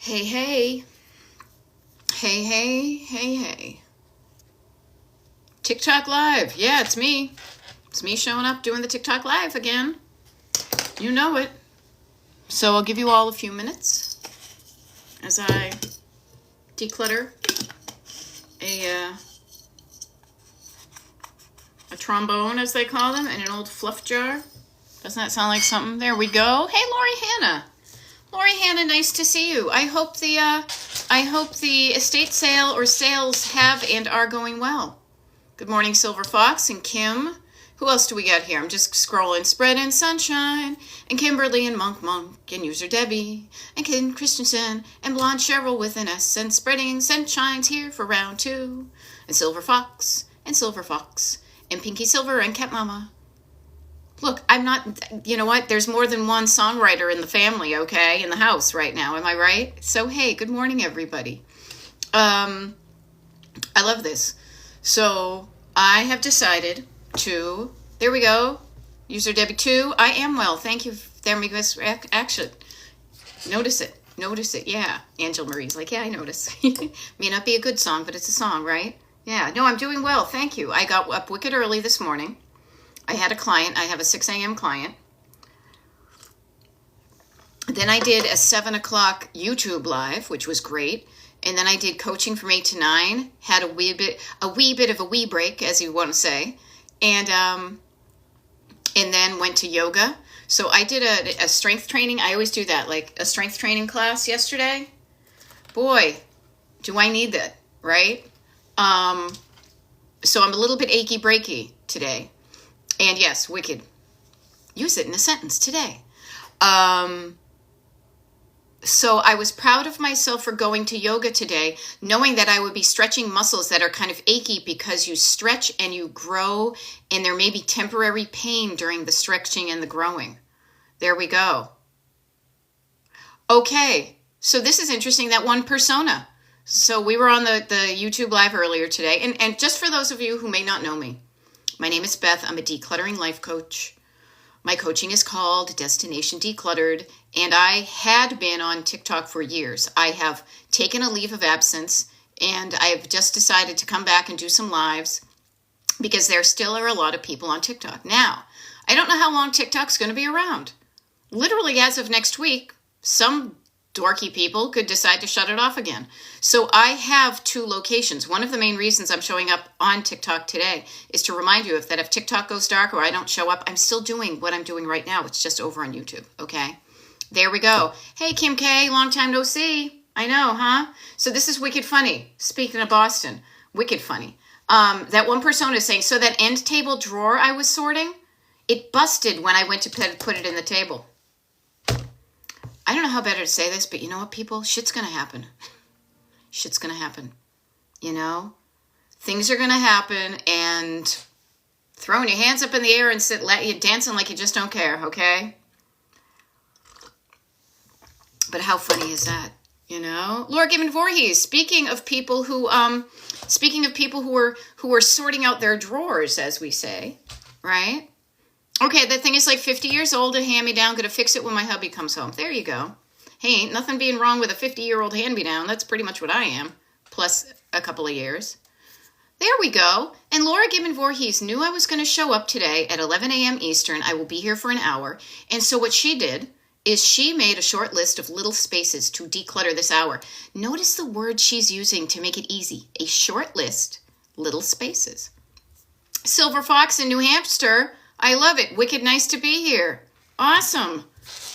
Hey, hey. Hey, hey, hey, hey. TikTok Live. Yeah, it's me. It's me showing up doing the TikTok Live again. You know it. So I'll give you all a few minutes as I declutter a trombone, as they call them, and an old fluff jar. Doesn't that sound like something? There we go. Hey, Lori Hannah. Lori Hannah, nice to see you. I hope the estate sale or sales have and are going well. Good morning, Silver Fox and Kim. Who else do we got here? I'm just scrolling. Spread and Sunshine, and Kimberly and Monk, and User Debbie, and Kim Christensen, and Blonde Cheryl with an S, and Spreading Sunshine's here for round 2, and Silver Fox, and Pinky Silver, and Cat Mama. Look, I'm not, you know what? There's more than one songwriter in the family, okay? In the house right now, am I right? So, hey, good morning, everybody. I love this. So, I have decided to, there we go, User Debbie 2, I am well, thank you, there we go, action, notice it, yeah, Angel Marie's like, yeah, I notice, may not be a good song, but it's a song, right? Yeah, no, I'm doing well, thank you. I got up wicked early this morning. I had a client, I have a 6 a.m. client, then I did a 7 o'clock YouTube live, which was great. And then I did coaching from 8 to 9, had a wee bit of a wee break, as you want to say, and then went to yoga. So I did a strength training. I always do that, like a strength training class yesterday. Boy, do I need that, right? So I'm a little bit achy breaky today. And yes, wicked. Use it in a sentence today. So I was proud of myself for going to yoga today, knowing that I would be stretching muscles that are kind of achy because you stretch and you grow, and there may be temporary pain during the stretching and the growing. There we go. Okay, so this is interesting, that one persona. So we were on the YouTube Live earlier today, and just for those of you who may not know me, my name is Beth. I'm a decluttering life coach. My coaching is called Destination Decluttered, and I had been on TikTok for years. I have taken a leave of absence, and I've just decided to come back and do some lives because there still are a lot of people on TikTok. Now, I don't know how long TikTok's going to be around. Literally, as of next week, some dorky people could decide to shut it off again. So I have 2 locations. One of the main reasons I'm showing up on TikTok today is to remind you that if TikTok goes dark or I don't show up, I'm still doing what I'm doing right now. It's just over on YouTube, okay? There we go. Hey, Kim K, long time no see. I know, huh? So this is wicked funny. Speaking of Boston, wicked funny. That one persona is saying, so that end table drawer I was sorting, it busted when I went to put it in the table. I don't know how better to say this, but you know what, people? Shit's going to happen. Shit's going to happen. You know? Things are going to happen, and throwing your hands up in the air and dancing like you just don't care, okay? But how funny is that? You know? Laura Gibbon Voorhees, speaking of people who are sorting out their drawers, as we say, right? Okay, that thing is like 50 years old, a hand-me-down, gonna fix it when my hubby comes home. There you go. Hey, ain't nothing being wrong with a 50-year-old hand-me-down. That's pretty much what I am, plus a couple of years. There we go. And Laura Gibbon Voorhees knew I was going to show up today at 11 a.m. Eastern. I will be here for an hour. And so what she did is she made a short list of little spaces to declutter this hour. Notice the word she's using to make it easy. A short list, little spaces. Silver Fox in New Hampshire. I love it. Wicked nice to be here. Awesome.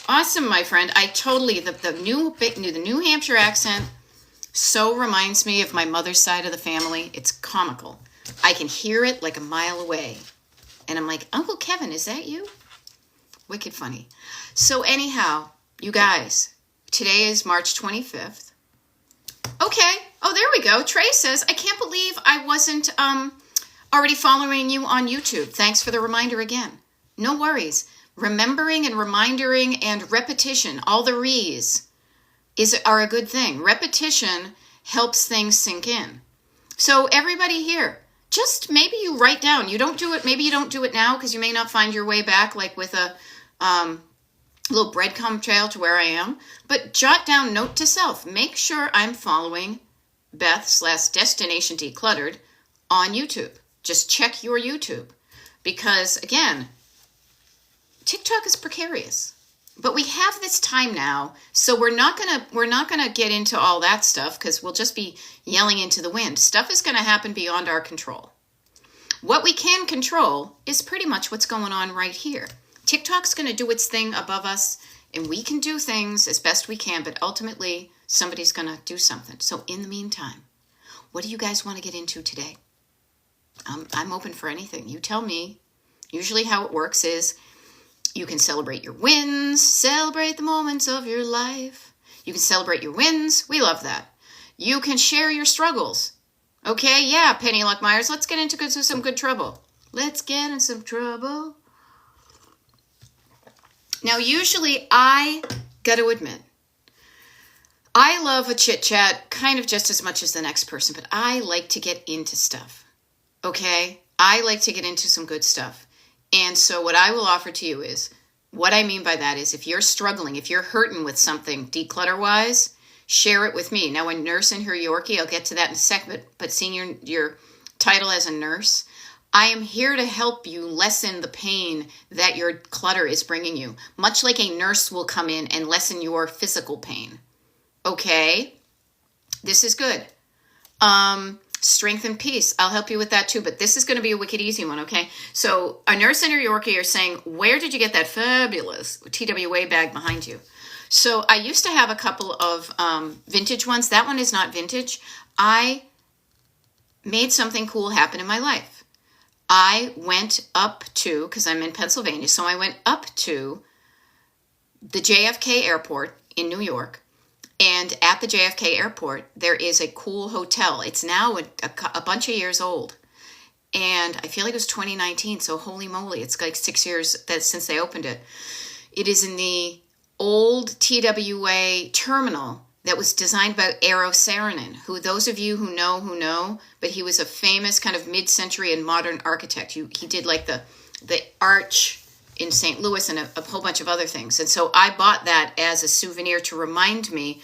Awesome, my friend. I totally, the New Hampshire accent so reminds me of my mother's side of the family. It's comical. I can hear it like a mile away. And I'm like, Uncle Kevin, is that you? Wicked funny. So anyhow, you guys, today is March 25th. Okay. Oh, there we go. Trey says, I can't believe I wasn't, already following you on YouTube. Thanks for the reminder again. No worries. Remembering and reminding and repetition, all the re's, are a good thing. Repetition helps things sink in. So everybody here, just maybe you write down. You don't do it. Maybe you don't do it now because you may not find your way back, like with a a little breadcrumb trail to where I am. But jot down, note to self, make sure I'm following Beth/Destination Decluttered on YouTube. Just check your YouTube. Because again, TikTok is precarious. But we have this time now, so we're not gonna get into all that stuff because we'll just be yelling into the wind. Stuff is gonna happen beyond our control. What we can control is pretty much what's going on right here. TikTok's gonna do its thing above us, and we can do things as best we can, but ultimately somebody's gonna do something. So in the meantime, what do you guys want to get into today? I'm open for anything. You tell me. Usually how it works is you can celebrate your wins, celebrate the moments of your life. You can celebrate your wins. We love that. You can share your struggles. Okay, yeah, Penny Luck Myers, let's get into some good trouble. Let's get in some trouble. Now, usually I got to admit, I love a chit chat kind of just as much as the next person, but I like to get into stuff. Okay? I like to get into some good stuff. And so what I will offer to you is, what I mean by that is if you're struggling, if you're hurting with something declutter-wise, share it with me. Now, a nurse in her Yorkie, I'll get to that in a second, but seeing your title as a nurse, I am here to help you lessen the pain that your clutter is bringing you, much like a nurse will come in and lessen your physical pain. Okay? This is good. Strength and peace. I'll help you with that too, but this is going to be a wicked easy one, okay? So a nurse in New Yorkie are saying, where did you get that fabulous TWA bag behind you? So I used to have a couple of vintage ones. That one is not vintage. I made something cool happen in my life. I went up to, because I'm in Pennsylvania, so I went up to the JFK airport in New York. And at the JFK airport, there is a cool hotel. It's now a bunch of years old. And I feel like it was 2019, so holy moly, it's like 6 years since they opened it. It is in the old TWA terminal that was designed by Eero Saarinen, who those of you who know, but he was a famous kind of mid-century and modern architect. He did like the arch in St. Louis and a whole bunch of other things. And so I bought that as a souvenir to remind me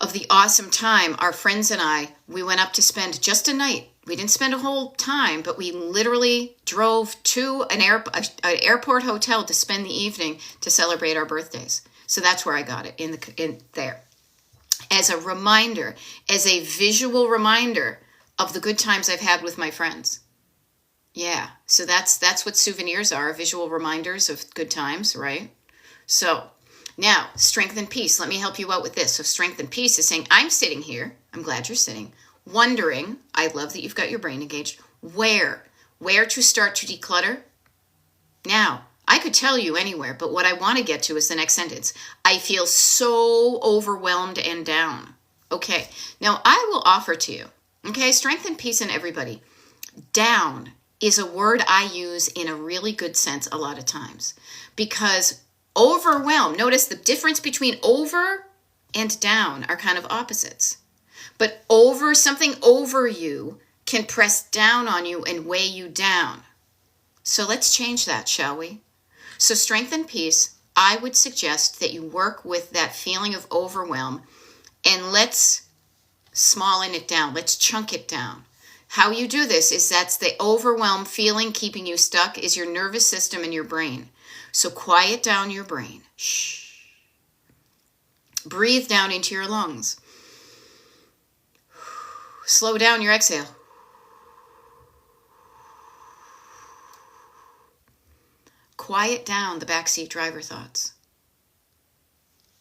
of the awesome time our friends and we went up to spend just a night. We didn't spend a whole time, but we literally drove to an airport hotel to spend the evening to celebrate our birthdays. So that's where I got it, in there. As a reminder, as a visual reminder of the good times I've had with my friends. Yeah, so that's what souvenirs are, visual reminders of good times, right? So now, strength and peace. Let me help you out with this. So strength and peace is saying, I'm sitting here, I'm glad you're sitting, wondering, I love that you've got your brain engaged, where to start to declutter. Now, I could tell you anywhere, but what I want to get to is the next sentence. I feel so overwhelmed and down. Okay, now I will offer to you, okay, strength and peace in everybody. Down is a word I use in a really good sense a lot of times, because overwhelm, notice the difference between over and down are kind of opposites. But something over you can press down on you and weigh you down. So let's change that, shall we? So strength and peace, I would suggest that you work with that feeling of overwhelm and let's smallen it down. Let's chunk it down. How you do this is that's the overwhelm feeling keeping you stuck is your nervous system and your brain. So quiet down your brain. Shh. Breathe down into your lungs. Slow down your exhale. Quiet down the backseat driver thoughts.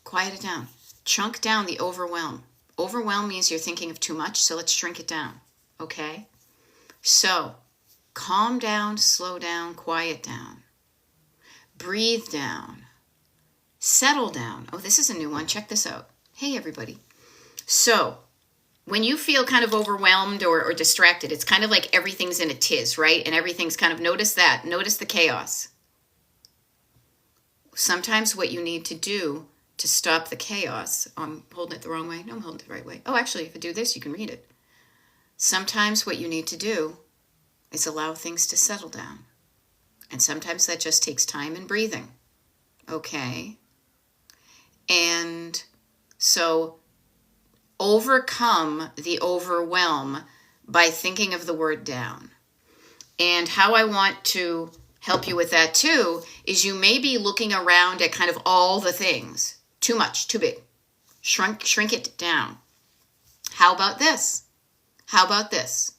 Quiet it down. Chunk down the overwhelm. Overwhelm means you're thinking of too much, so let's shrink it down. Okay? So, calm down, slow down, quiet down. Breathe down. Settle down. Oh, this is a new one. Check this out. Hey, everybody. So, when you feel kind of overwhelmed or distracted, it's kind of like everything's in a tiz, right? And everything's kind of, notice that. Notice the chaos. Sometimes what you need to do to stop the chaos, I'm holding it the wrong way. No, I'm holding it the right way. Oh, actually, if I do this, you can read it. Sometimes what you need to do is allow things to settle down. And sometimes that just takes time and breathing. Okay? And so overcome the overwhelm by thinking of the word down. And how I want to help you with that too is you may be looking around at kind of all the things. Too much, too big. Shrink it down. How about this? How about this?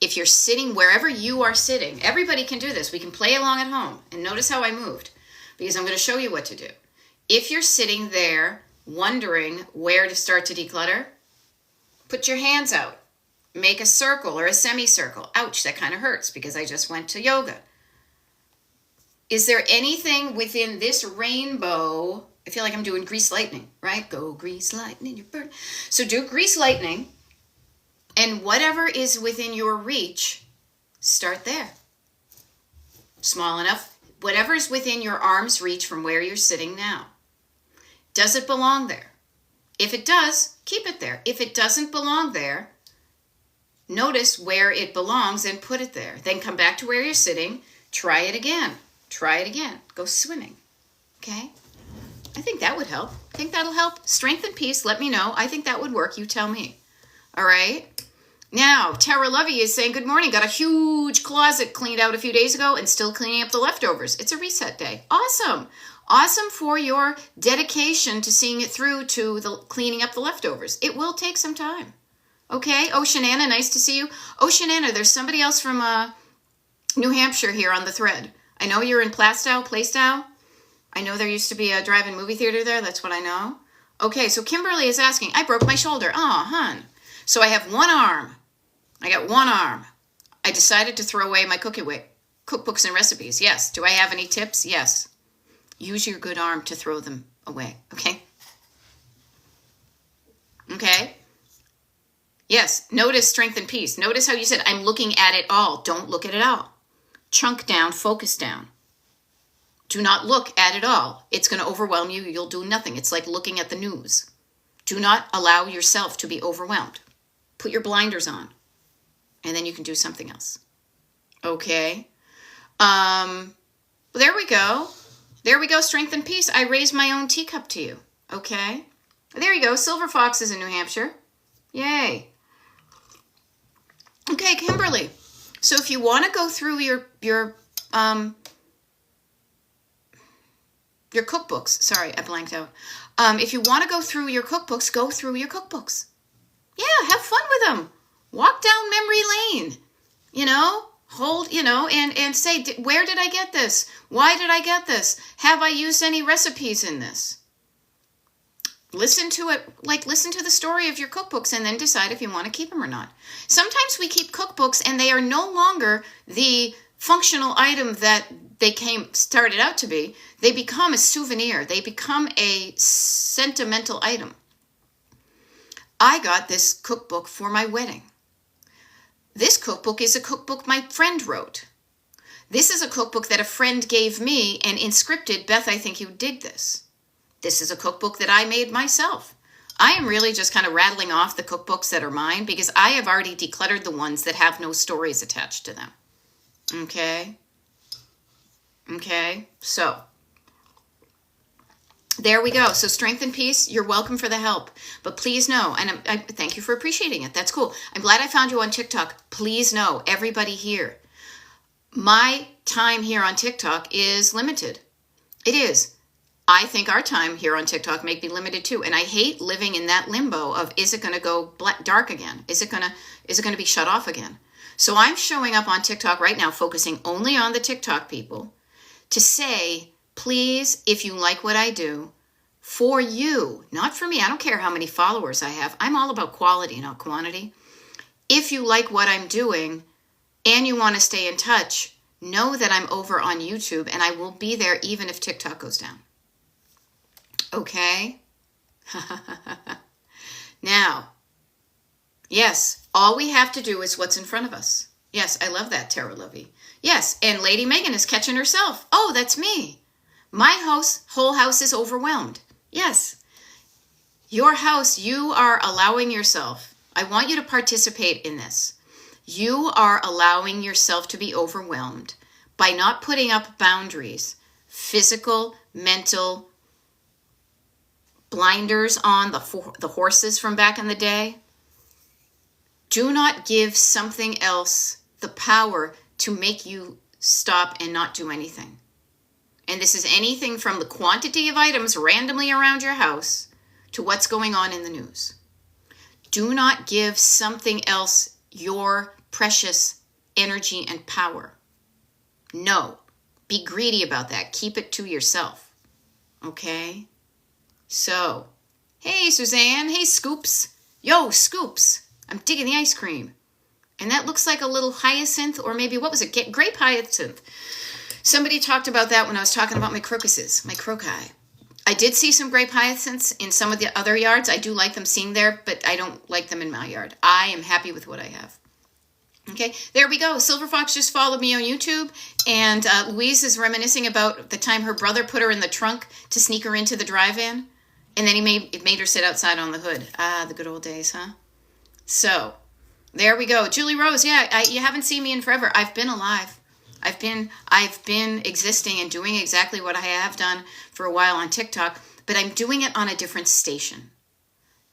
If you're sitting wherever you are sitting, everybody can do this. We can play along at home. And notice how I moved, because I'm going to show you what to do. If you're sitting there wondering where to start to declutter, put your hands out. Make a circle or a semicircle. Ouch, that kind of hurts because I just went to yoga. Is there anything within this rainbow? I feel like I'm doing grease lightning, right? Go grease lightning, your bird. So do grease lightning, and whatever is within your reach, start there. Small enough, whatever is within your arm's reach from where you're sitting now. Does it belong there? If it does, keep it there. If it doesn't belong there, notice where it belongs and put it there. Then come back to where you're sitting. Try it again. Try it again. Go swimming. Okay? I think that would help. I think that'll help. Strength and peace. Let me know. I think that would work. You tell me. All right? Now, Tara Lovey is saying, good morning. Got a huge closet cleaned out a few days ago and still cleaning up the leftovers. It's a reset day. Awesome. Awesome for your dedication to seeing it through to the cleaning up the leftovers. It will take some time. Okay, Oceanana, nice to see you. Oceanana, there's somebody else from New Hampshire here on the thread. I know you're in Plaistow. I know there used to be a drive-in movie theater there. That's what I know. Okay, so Kimberly is asking, I broke my shoulder. Aw, hun. So I have one arm. I got one arm. I decided to throw away my cookbooks and recipes. Yes. Do I have any tips? Yes. Use your good arm to throw them away. Okay? Okay? Yes. Notice strength and peace. Notice how you said, I'm looking at it all. Don't look at it all. Chunk down, focus down. Do not look at it all. It's going to overwhelm you. You'll do nothing. It's like looking at the news. Do not allow yourself to be overwhelmed. Put your blinders on, and then you can do something else. Okay. There we go. There we go. Strength and peace. I raised my own teacup to you. Okay. There you go. Silver Fox is in New Hampshire. Yay. Okay, Kimberly. So if you want to go through your cookbooks, sorry, I blanked out. If you want to go through your cookbooks, go through your cookbooks. Yeah, have fun with them. Walk down memory lane. And say, where did I get this? Why did I get this? Have I used any recipes in this? Listen to it, listen to the story of your cookbooks and then decide if you want to keep them or not. Sometimes we keep cookbooks and they are no longer the functional item that they started out to be. They become a souvenir. They become a sentimental item. I got this cookbook for my wedding. This cookbook is a cookbook my friend wrote. This is a cookbook that a friend gave me and inscripted, Beth, I think you dig this. This is a cookbook that I made myself. I am really just kind of rattling off the cookbooks that are mine because I have already decluttered the ones that have no stories attached to them. Okay? Okay? So, there we go. So strength and peace, you're welcome for the help. But please know, and I thank you for appreciating it. That's cool. I'm glad I found you on TikTok. Please know, everybody here, my time here on TikTok is limited. It is. I think our time here on TikTok may be limited too. And I hate living in that limbo of, is it going to go dark again? Is it going to be shut off again? So I'm showing up on TikTok right now, focusing only on the TikTok people to say, please, if you like what I do, for you, not for me. I don't care how many followers I have. I'm all about quality, not quantity. If you like what I'm doing and you want to stay in touch, know that I'm over on YouTube and I will be there even if TikTok goes down. Okay? Now, yes, all we have to do is what's in front of us. Yes, I love that, Tara Lovey. Yes, and Lady Megan is catching herself. Oh, that's me. My whole house is overwhelmed. Yes. Your house, you are allowing yourself. I want you to participate in this. You are allowing yourself to be overwhelmed by not putting up boundaries, physical, mental, blinders on, the horses from back in the day. Do not give something else the power to make you stop and not do anything. And this is anything from the quantity of items randomly around your house to what's going on in the news. Do not give something else your precious energy and power. No. Be greedy about that. Keep it to yourself. Okay? So, hey, Suzanne. Hey, Scoops. Yo, Scoops. I'm digging the ice cream. And that looks like a little hyacinth, or maybe, what was it? Grape hyacinth. Somebody talked about that when I was talking about my crocuses, my croci. I did see some grape hyacinths in some of the other yards. I do like them seeing there, but I don't like them in my yard. I am happy with what I have. Okay, there we go. Silver Fox just followed me on YouTube, and Louise is reminiscing about the time her brother put her in the trunk to sneak her into the drive-in, and then it made her sit outside on the hood. Ah, the good old days, huh? So, there we go. Julie Rose, yeah, you haven't seen me in forever. I've been alive. I've been existing and doing exactly what I have done for a while on TikTok, but I'm doing it on a different station.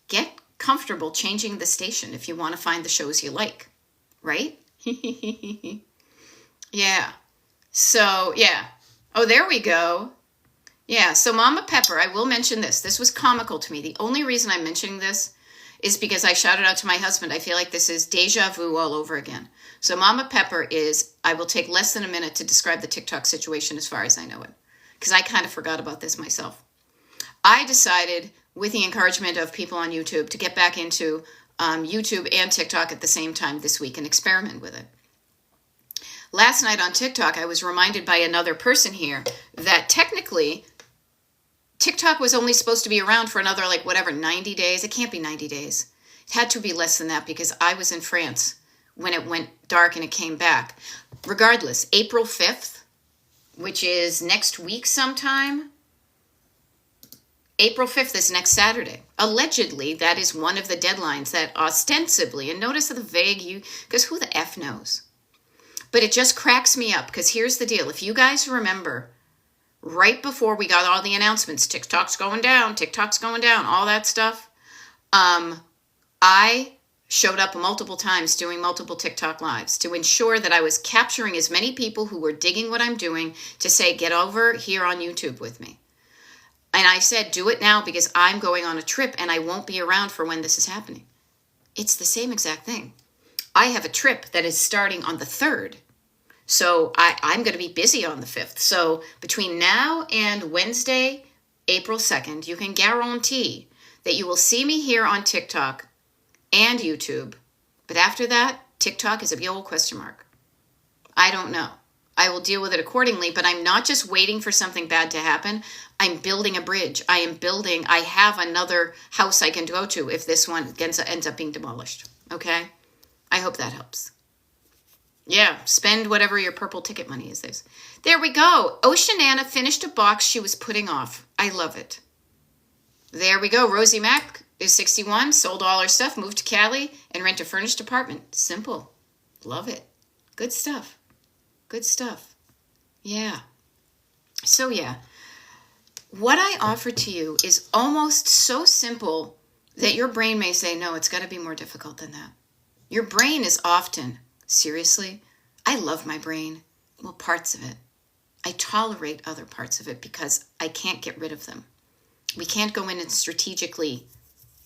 Get comfortable changing the station if you want to find the shows you like. Right? Yeah. So, yeah. Oh, there we go. Yeah. So, Mama Pepper, I will mention this. This was comical to me. The only reason I'm mentioning this is because I shouted out to my husband. I feel like this is deja vu all over again. So, Mama Pepper is, I will take less than a minute to describe the TikTok situation as far as I know it, because I kind of forgot about this myself. I decided, with the encouragement of people on YouTube, to get back into YouTube and TikTok at the same time this week and experiment with it. Last night on TikTok, I was reminded by another person here that technically TikTok was only supposed to be around for another, 90 days. It can't be 90 days. It had to be less than that because I was in France when it went dark and it came back. Regardless, April 5th, which is next week sometime, April 5th is next Saturday. Allegedly, that is one of the deadlines that ostensibly, and notice the vague, because who the F knows? But it just cracks me up, because here's the deal. If you guys remember, right before we got all the announcements, TikTok's going down, all that stuff, I showed up multiple times doing multiple TikTok lives to ensure that I was capturing as many people who were digging what I'm doing to say, get over here on YouTube with me. And I said, do it now because I'm going on a trip and I won't be around for when this is happening. It's the same exact thing. I have a trip that is starting on the 3rd. So I'm going to be busy on the 5th. So between now and Wednesday, April 2nd, you can guarantee that you will see me here on TikTok and YouTube. But after that, TikTok is a big old question mark. I don't know. I will deal with it accordingly, but I'm not just waiting for something bad to happen. I'm building a bridge. I have another house I can go to if this one ends up being demolished. Okay? I hope that helps. Yeah, spend whatever your purple ticket money is. There we go. Oceanana finished a box she was putting off. I love it. There we go. Rosie Mack is 61, sold all her stuff, moved to Cali, and rent a furnished apartment. Simple. Love it. Good stuff. Good stuff. Yeah. So, yeah. What I offer to you is almost so simple that your brain may say, no, it's got to be more difficult than that. Your brain is often, seriously, I love my brain. Well, parts of it. I tolerate other parts of it because I can't get rid of them. We can't go in and strategically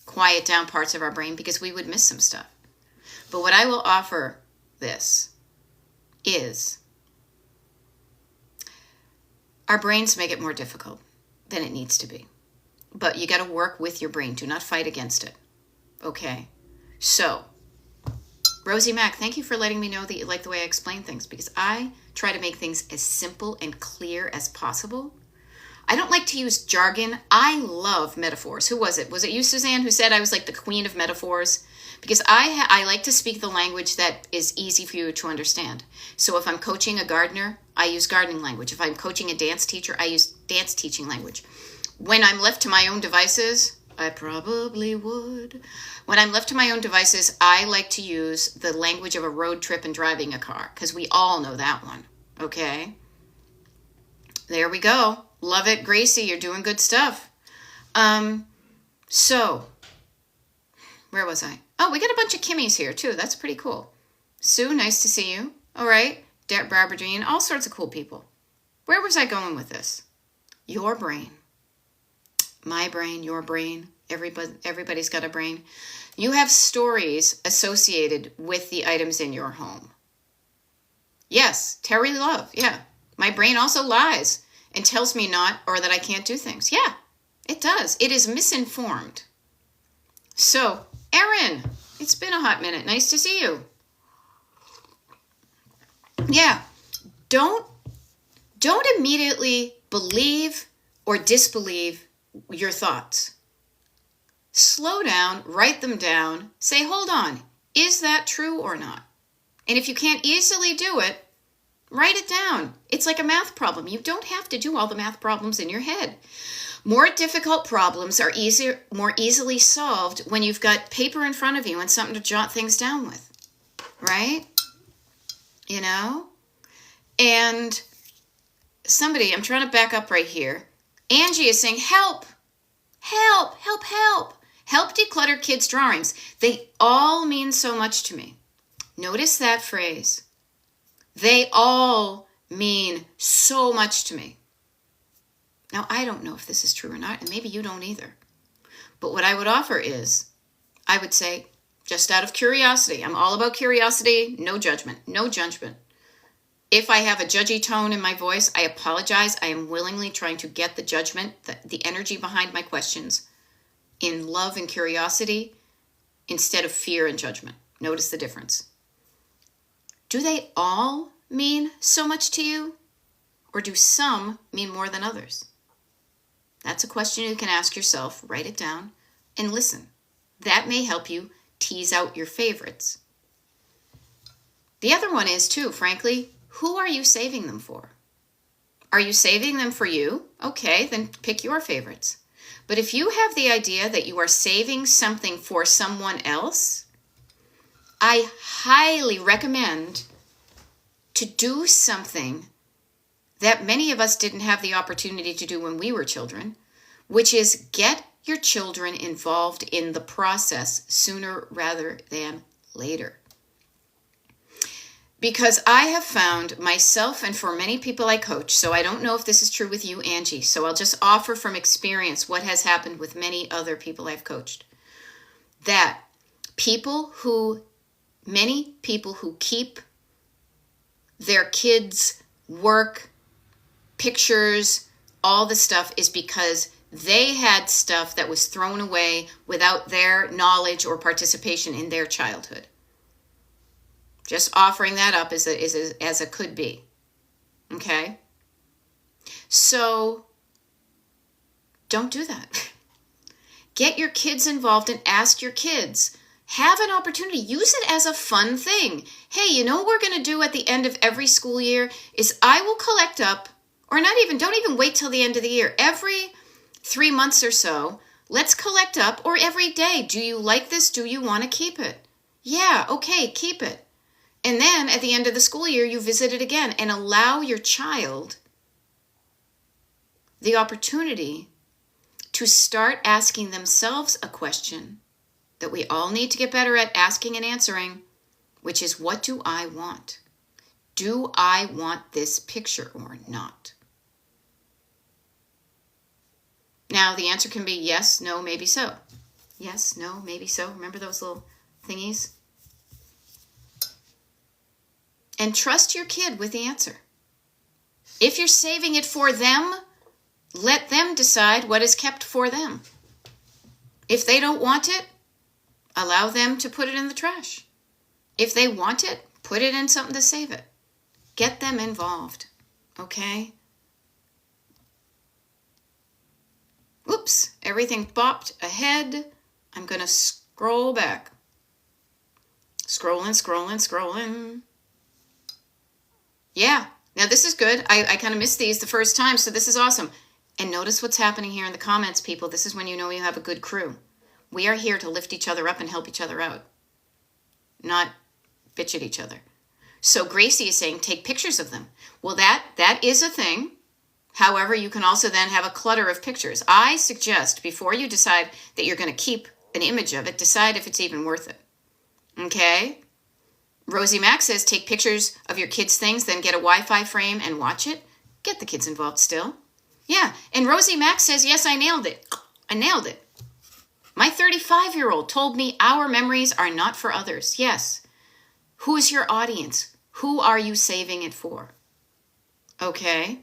quiet down parts of our brain because we would miss some stuff. But what I will offer this is our brains make it more difficult than it needs to be. But you got to work with your brain. Do not fight against it. Okay? So, Rosie Mack, thank you for letting me know that you like the way I explain things because I try to make things as simple and clear as possible. I don't like to use jargon. I love metaphors. Who was it? Was it you, Suzanne, who said I was like the queen of metaphors? Because I like to speak the language that is easy for you to understand. So if I'm coaching a gardener, I use gardening language. If I'm coaching a dance teacher, I use dance teaching language. When I'm left to my own devices, I probably would. When I'm left to my own devices, I like to use the language of a road trip and driving a car, because we all know that one, okay? There we go. Love it, Gracie. You're doing good stuff. So, where was I? Oh, we got a bunch of Kimmies here too. That's pretty cool. Sue, nice to see you. All right. Barbara Jean, all sorts of cool people. Where was I going with this? Your brain. My brain, your brain. Everybody's got a brain. You have stories associated with the items in your home. Yes, Terry Love. Yeah. My brain also lies and tells me not or that I can't do things. Yeah, it does. It is misinformed. So, Erin, it's been a hot minute. Nice to see you. Yeah, don't immediately believe or disbelieve your thoughts. Slow down, write them down, say, hold on, is that true or not? And if you can't easily do it, write it down. It's like a math problem. You don't have to do all the math problems in your head. More difficult problems are more easily solved when you've got paper in front of you and something to jot things down with, right? You know? And somebody, I'm trying to back up right here. Angie is saying, help, help, help, help. Help declutter kids' drawings. They all mean so much to me. Notice that phrase. They all mean so much to me. Now, I don't know if this is true or not, and maybe you don't either. But what I would offer is, I would say, just out of curiosity, I'm all about curiosity, no judgment, no judgment. If I have a judgy tone in my voice, I apologize. I am willingly trying to get the judgment, the energy behind my questions in love and curiosity instead of fear and judgment. Notice the difference. Do they all mean so much to you? Or do some mean more than others? That's a question you can ask yourself, write it down, and listen. That may help you tease out your favorites. The other one is too, frankly, who are you saving them for? Are you saving them for you? Okay, then pick your favorites. But if you have the idea that you are saving something for someone else, I highly recommend to do something that many of us didn't have the opportunity to do when we were children, which is get your children involved in the process sooner rather than later. Because I have found myself, and for many people I coach, so I don't know if this is true with you, Angie, so I'll just offer from experience what has happened with many other people I've coached, that many people who keep their kids' work, pictures, all the stuff is because they had stuff that was thrown away without their knowledge or participation in their childhood. Just offering that up as a could be. Okay? So, don't do that. Get your kids involved and ask your kids. Have an opportunity. Use it as a fun thing. Hey, you know what we're going to do at the end of every school year is I will collect up, or don't even wait till the end of the year. Every 3 months or so, let's collect up, or every day. Do you like this? Do you want to keep it? Yeah, okay, keep it. And then at the end of the school year, you visit it again and allow your child the opportunity to start asking themselves a question that we all need to get better at asking and answering, which is, what do I want? Do I want this picture or not? Now, the answer can be yes, no, maybe so. Yes, no, maybe so. Remember those little thingies? And trust your kid with the answer. If you're saving it for them, let them decide what is kept for them. If they don't want it, allow them to put it in the trash. If they want it, put it in something to save it. Get them involved, okay? Oops, everything bopped ahead. I'm going to scroll back. Scrolling. Yeah, now this is good. I kind of missed these the first time, so this is awesome. And notice what's happening here in the comments, people. This is when you know you have a good crew. We are here to lift each other up and help each other out, not bitch at each other. So Gracie is saying, take pictures of them. Well, that is a thing. However, you can also then have a clutter of pictures. I suggest before you decide that you're going to keep an image of it, decide if it's even worth it. Okay? Rosie Mack says take pictures of your kids' things, then get a Wi-Fi frame and watch it. Get the kids involved still. Yeah, and Rosie Mack says, yes, I nailed it. I nailed it. My 35-year-old told me our memories are not for others. Yes. Who's your audience? Who are you saving it for? Okay.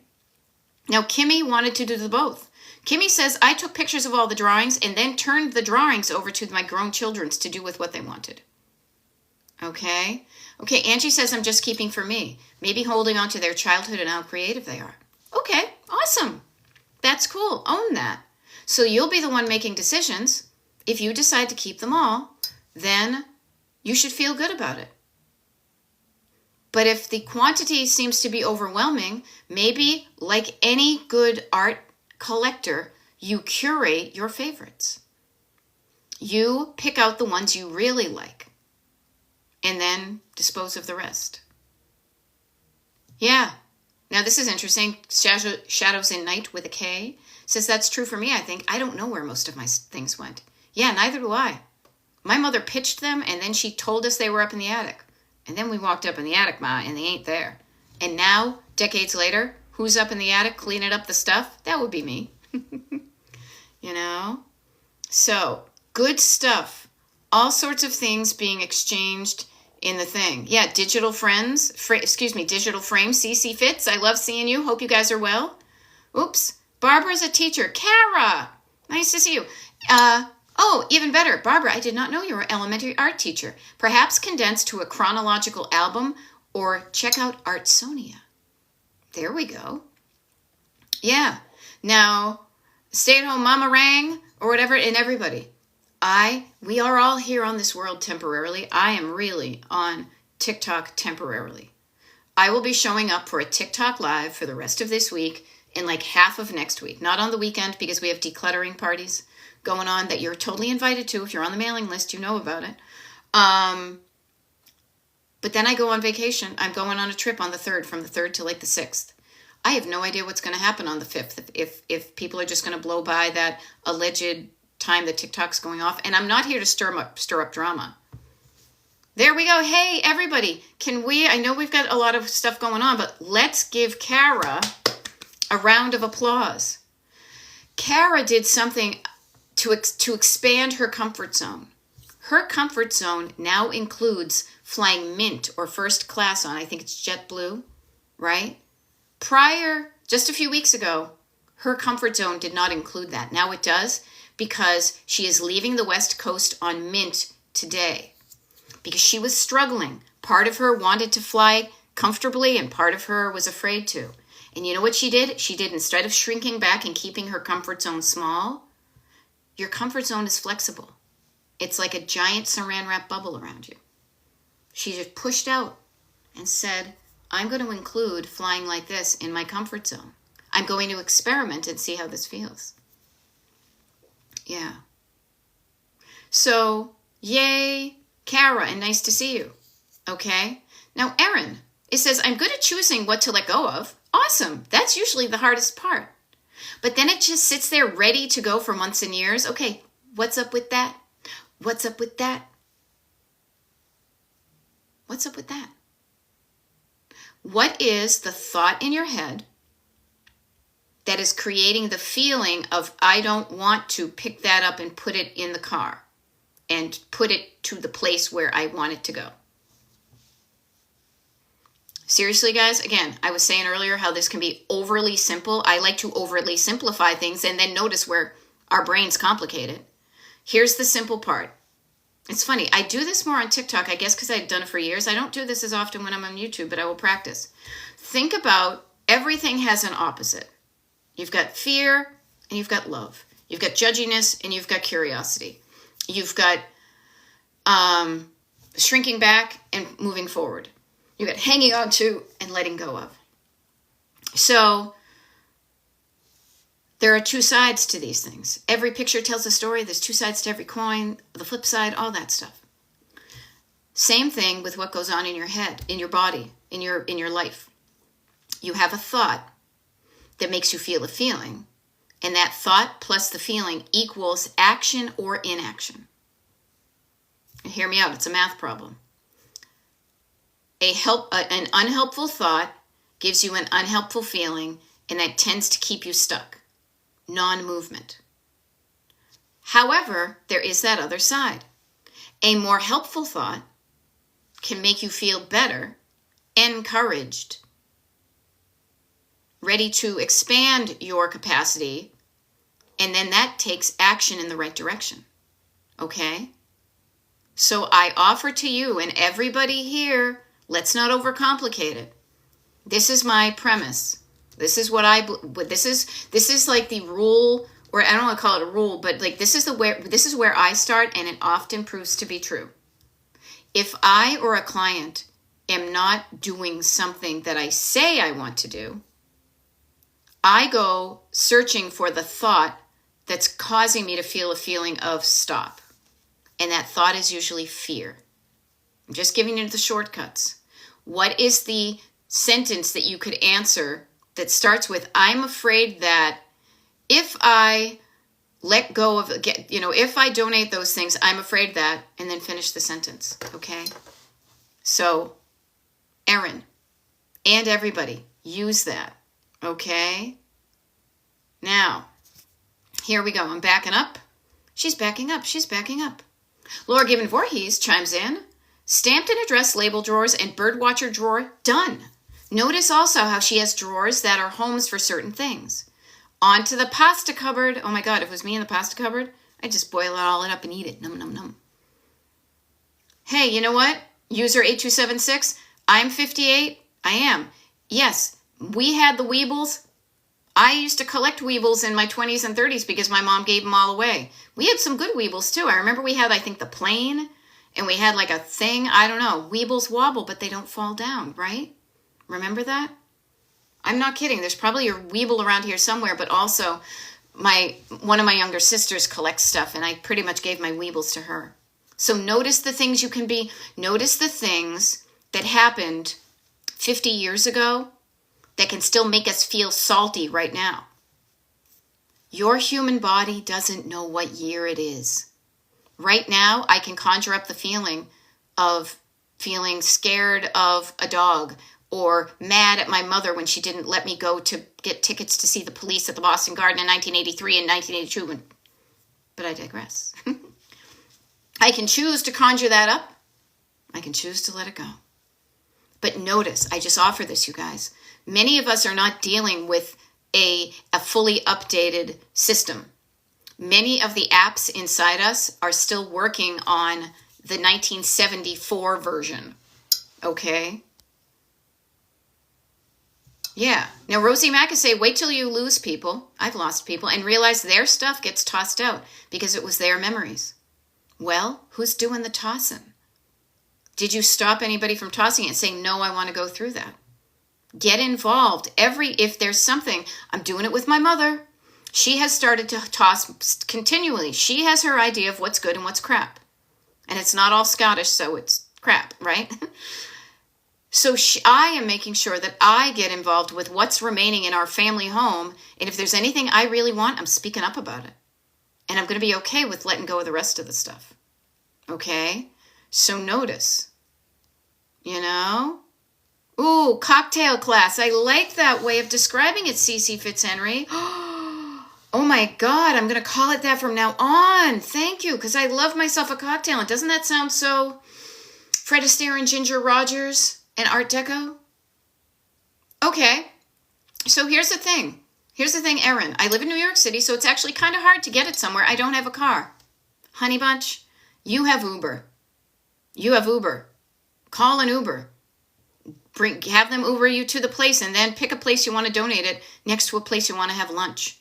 Now, Kimmy wanted to do the both. Kimmy says, I took pictures of all the drawings and then turned the drawings over to my grown children's to do with what they wanted. Okay. Okay, Angie says, I'm just keeping for me. Maybe holding on to their childhood and how creative they are. Okay, awesome. That's cool. Own that. So you'll be the one making decisions. If you decide to keep them all, then you should feel good about it. But if the quantity seems to be overwhelming, maybe like any good art collector, you curate your favorites. You pick out the ones you really like and then dispose of the rest. Yeah. Now this is interesting. Shadows in Night with a K says that's true for me, I think. I don't know where most of my things went. Yeah, neither do I. My mother pitched them and then she told us they were up in the attic. And then we walked up in the attic, Ma, and they ain't there. And now, decades later, who's up in the attic cleaning up the stuff? That would be me. You know? So, good stuff. All sorts of things being exchanged in the thing. Yeah, digital friends. Digital frames. CC Fitz, I love seeing you. Hope you guys are well. Oops. Barbara's a teacher. Kara! Nice to see you. Oh, even better. Barbara, I did not know you were an elementary art teacher. Perhaps condense to a chronological album or check out Artsonia. There we go. Yeah. Now, stay-at-home mama rang or whatever, and everybody. We are all here on this world temporarily. I am really on TikTok temporarily. I will be showing up for a TikTok live for the rest of this week and like half of next week. Not on the weekend because we have decluttering parties going on that you're totally invited to. If you're on the mailing list, you know about it. But then I go on vacation. I'm going on a trip on the 3rd, from the 3rd to like the 6th. I have no idea what's going to happen on the 5th if people are just going to blow by that alleged time that TikTok's going off. And I'm not here to stir up drama. There we go. Hey, everybody. I know we've got a lot of stuff going on, but let's give Kara a round of applause. Kara did something to expand her comfort zone. Her comfort zone now includes flying Mint or first class on, I think it's JetBlue, right? Just a few weeks ago, her comfort zone did not include that. Now it does because she is leaving the West Coast on Mint today because she was struggling. Part of her wanted to fly comfortably and part of her was afraid to. And you know what she did? Instead of shrinking back and keeping her comfort zone small, your comfort zone is flexible. It's like a giant saran wrap bubble around you. She just pushed out and said, I'm going to include flying like this in my comfort zone. I'm going to experiment and see how this feels. Yeah. So, yay, Kara, and nice to see you. Okay. Now, Erin, it says, I'm good at choosing what to let go of. Awesome. That's usually the hardest part. But then it just sits there ready to go for months and years. Okay, what's up with that? What's up with that? What's up with that? What is the thought in your head that is creating the feeling of, I don't want to pick that up and put it in the car and put it to the place where I want it to go? Seriously, guys, again, I was saying earlier how this can be overly simple. I like to overly simplify things and then notice where our brains complicate it. Here's the simple part. It's funny. I do this more on TikTok, I guess because I've done it for years. I don't do this as often when I'm on YouTube, but I will practice. Think about everything has an opposite. You've got fear and you've got love. You've got judginess and you've got curiosity. You've got shrinking back and moving forward. You got hanging on to and letting go of. So there are two sides to these things. Every picture tells a story. There's two sides to every coin, the flip side, all that stuff. Same thing with what goes on in your head, in your body, in your life. You have a thought. that makes you feel a feeling. And that thought plus the feeling equals action or inaction. And hear me out, it's a math problem. An unhelpful thought gives you an unhelpful feeling, and that tends to keep you stuck. Non-movement. However, there is that other side. A more helpful thought can make you feel better, encouraged, ready to expand your capacity, and then that takes action in the right direction. Okay? So I offer to you and everybody here, let's not overcomplicate it. This is my premise. This is what this is like the rule, or I don't want to call it a rule, but like this is where I start, and it often proves to be true. If I or a client am not doing something that I say I want to do, I go searching for the thought that's causing me to feel a feeling of stop. And that thought is usually fear. I'm just giving you the shortcuts. What is the sentence that you could answer that starts with, I'm afraid that if I let go of, if I donate those things, I'm afraid that, and then finish the sentence, okay? So, Erin, and everybody, use that, okay? Now, here we go. I'm backing up. She's backing up. She's backing up. Laura Gibbon Voorhees chimes in. Stamped and addressed label drawers and birdwatcher drawer, done. Notice also how she has drawers that are homes for certain things. Onto the pasta cupboard. Oh my God, if it was me in the pasta cupboard, I'd just boil it all up and eat it. Num, num, num. Hey, you know what? User 8276, I'm 58. I am. Yes, we had the Weebles. I used to collect Weebles in my 20s and 30s because my mom gave them all away. We had some good Weebles too. I remember we had, I think, the plane, and we had like a thing, I don't know, Weebles wobble, but they don't fall down, right? Remember that? I'm not kidding. There's probably a Weeble around here somewhere, but also one of my younger sisters collects stuff, and I pretty much gave my Weebles to her. So notice the things notice the things that happened 50 years ago that can still make us feel salty right now. Your human body doesn't know what year it is. Right now, I can conjure up the feeling of feeling scared of a dog, or mad at my mother when she didn't let me go to get tickets to see the Police at the Boston Garden in 1983 and 1982. But I digress. I can choose to conjure that up. I can choose to let it go. But notice, I just offer this, you guys. Many of us are not dealing with a fully updated system. Many of the apps inside us are still working on the 1974 version. Okay? Yeah. Now, Rosie Mack is saying, wait till you lose people. I've lost people and realize their stuff gets tossed out because it was their memories. Well, who's doing the tossing? Did you stop anybody from tossing it and saying, no, I want to go through that? Get involved. If there's something, I'm doing it with my mother. She has started to toss continually. She has her idea of what's good and what's crap. And it's not all Scottish, so it's crap, right? So I am making sure that I get involved with what's remaining in our family home. And if there's anything I really want, I'm speaking up about it. And I'm going to be okay with letting go of the rest of the stuff. Okay? So notice, Ooh, cocktail class. I like that way of describing it, Cece Fitzhenry. Oh my God, I'm going to call it that from now on. Thank you, because I love myself a cocktail. And doesn't that sound so Fred Astaire and Ginger Rogers and Art Deco? Okay, so here's the thing. Erin. I live in New York City, so it's actually kind of hard to get it somewhere. I don't have a car. Honey Bunch, you have Uber. Call an Uber. Have them Uber you to the place, and then pick a place you want to donate it next to a place you want to have lunch.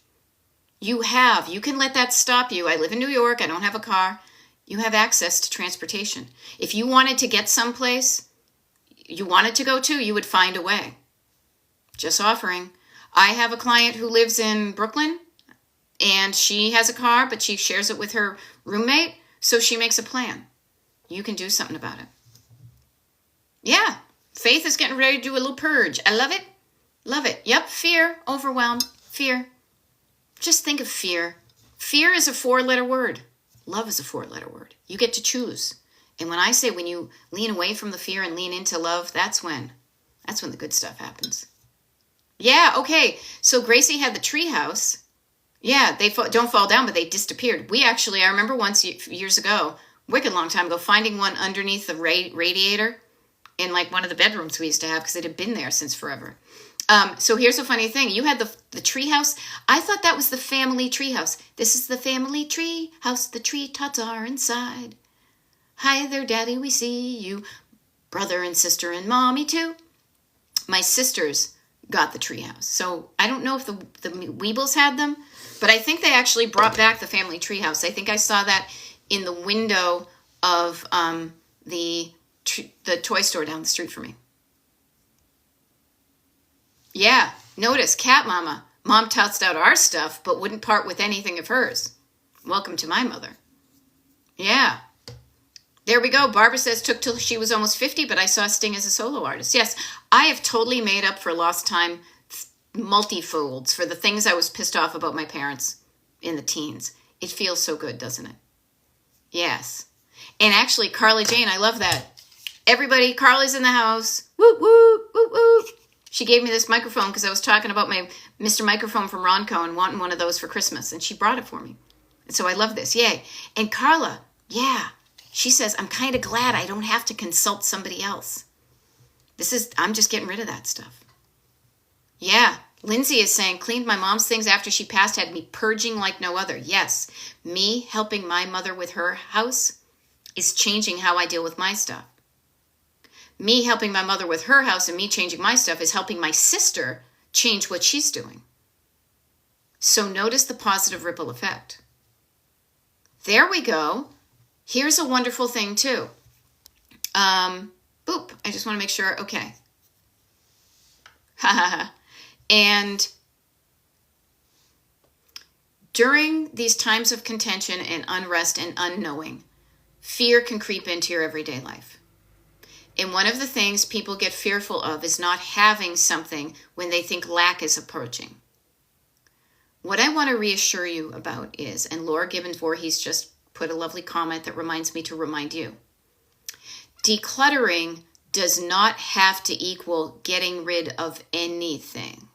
You can let that stop you. I live in New York. I don't have a car. You have access to transportation. If you wanted to get someplace you wanted to go to, you would find a way. Just offering. I have a client who lives in Brooklyn, and she has a car, but she shares it with her roommate, so she makes a plan. You can do something about it. Yeah. Faith is getting ready to do a little purge. I love it. Love it. Yep. Fear, overwhelm, fear. Just think of fear. Fear is a 4-letter word. Love is a 4-letter word. You get to choose. And when I say when you lean away from the fear and lean into love, that's when the good stuff happens. Yeah, okay. So Gracie had the tree house. Yeah, they don't fall down, but they disappeared. We actually, I remember once years ago, wicked long time ago, finding one underneath the radiator in like one of the bedrooms we used to have because it had been there since forever. So here's a funny thing. You had the tree house. I thought that was the family tree house. This is the family tree house. The tree tots are inside. Hi there, Daddy, we see you. Brother and sister and mommy too. My sisters got the tree house. So I don't know if the Weebles had them, but I think they actually brought back the family tree house. I think I saw that in the window of the toy store down the street from me. Yeah, notice Cat Mama. Mom tossed out our stuff, but wouldn't part with anything of hers. Welcome to my mother. Yeah. There we go. Barbara says took till she was almost 50, but I saw Sting as a solo artist. Yes, I have totally made up for lost time multifolds for the things I was pissed off about my parents in the teens. It feels so good, doesn't it? Yes. And actually, Carly Jane, I love that. Everybody, Carly's in the house. Woo, woo, woo, woo. She gave me this microphone because I was talking about my Mr. Microphone from Ronco and wanting one of those for Christmas, and she brought it for me. And so I love this. Yay. And Carla, yeah, she says, I'm kind of glad I don't have to consult somebody else. I'm just getting rid of that stuff. Yeah. Lindsay is saying, cleaned my mom's things after she passed, had me purging like no other. Yes. Me helping my mother with her house is changing how I deal with my stuff. Me helping my mother with her house and me changing my stuff is helping my sister change what she's doing. So notice the positive ripple effect. There we go. Here's a wonderful thing too. Boop. I just want to make sure. Okay. And during these times of contention and unrest and unknowing, fear can creep into your everyday life. And one of the things people get fearful of is not having something when they think lack is approaching. What I want to reassure you about is, and Laura Gibbons Voorhees just put a lovely comment that reminds me to remind you, decluttering does not have to equal getting rid of anything.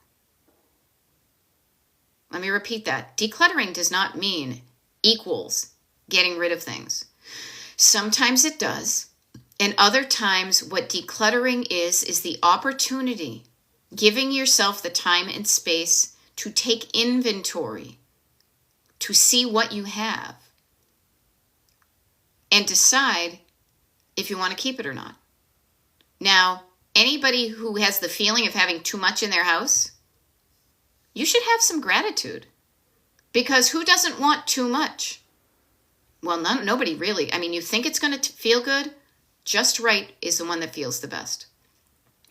Let me repeat that. Decluttering does not mean equals getting rid of things. Sometimes it does. And other times what decluttering is the opportunity, giving yourself the time and space to take inventory, to see what you have, and decide if you want to keep it or not. Now, anybody who has the feeling of having too much in their house, you should have some gratitude, because who doesn't want too much? Well, nobody really. I mean, you think it's going to feel good? Just right is the one that feels the best.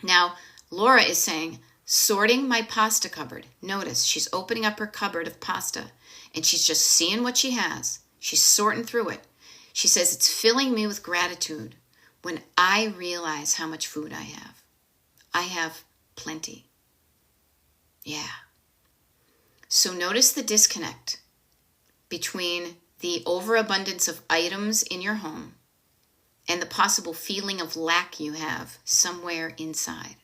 Now, Laura is saying, sorting my pasta cupboard. Notice she's opening up her cupboard of pasta and she's just seeing what she has. She's sorting through it. She says, it's filling me with gratitude when I realize how much food I have. I have plenty. Yeah. So notice the disconnect between the overabundance of items in your home and the possible feeling of lack you have somewhere inside.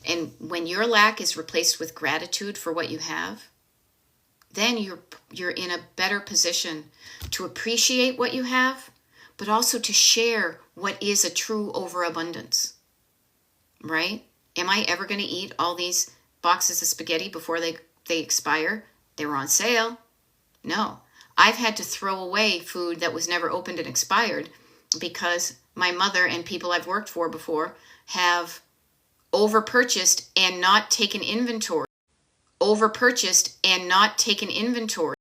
And when your lack is replaced with gratitude for what you have, then you're in a better position to appreciate what you have, but also to share what is a true overabundance. Right? Am I ever going to eat all these boxes of spaghetti before they expire? They were on sale. No. I've had to throw away food that was never opened and expired because my mother and people I've worked for before have overpurchased and not taken inventory. Overpurchased and not taken inventory.